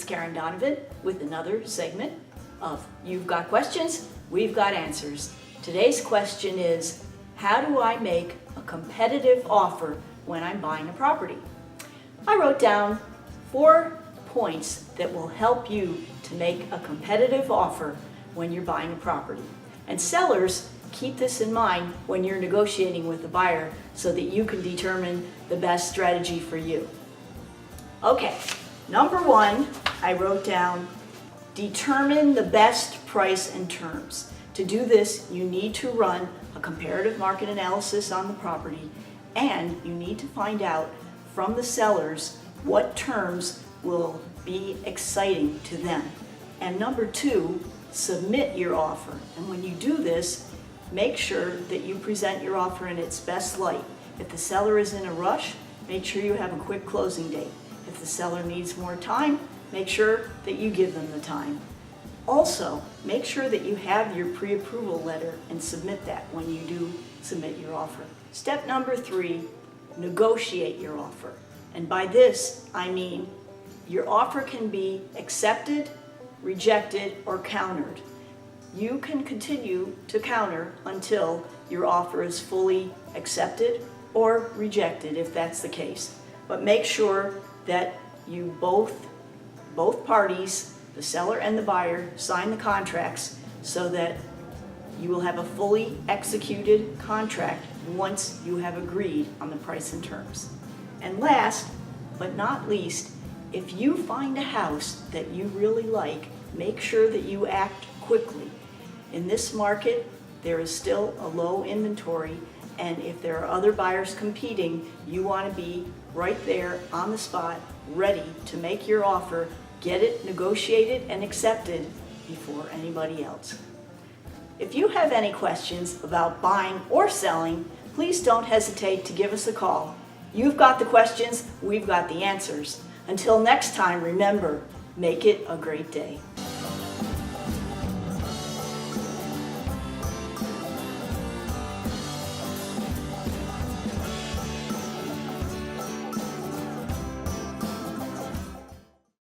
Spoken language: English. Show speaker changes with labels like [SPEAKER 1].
[SPEAKER 1] Karen Donovan with another segment of You've Got Questions, We've Got Answers. Today's question is, how do I make a competitive offer when I'm buying a property? I wrote down 4 points that will help you to make a competitive offer when you're buying a property. And sellers, keep this in mind when you're negotiating with the buyer so that you can determine the best strategy for you. Okay, number 1, I wrote down, determine the best price and terms. To do this, you need to run a comparative market analysis on the property, and you need to find out from the sellers what terms will be exciting to them. And number 2, submit your offer. And when you do this, make sure that you present your offer in its best light. If the seller is in a rush, make sure you have a quick closing date. If the seller needs more time, make sure that you give them the time. Also, make sure that you have your pre-approval letter and submit that when you do submit your offer. Step number 3, negotiate your offer. And by this, I mean your offer can be accepted, rejected, or countered. You can continue to counter until your offer is fully accepted or rejected if that's the case. But make sure that you both parties, the seller and the buyer, sign the contracts so that you will have a fully executed contract once you have agreed on the price and terms. And last but not least, if you find a house that you really like, make sure that you act quickly. In this market, there is still a low inventory, and if there are other buyers competing, you want to be right there on the spot, ready to make your offer, get it negotiated and accepted before anybody else. If you have any questions about buying or selling, please don't hesitate to give us a call. You've got the questions, we've got the answers. Until next time, remember, make it a great day.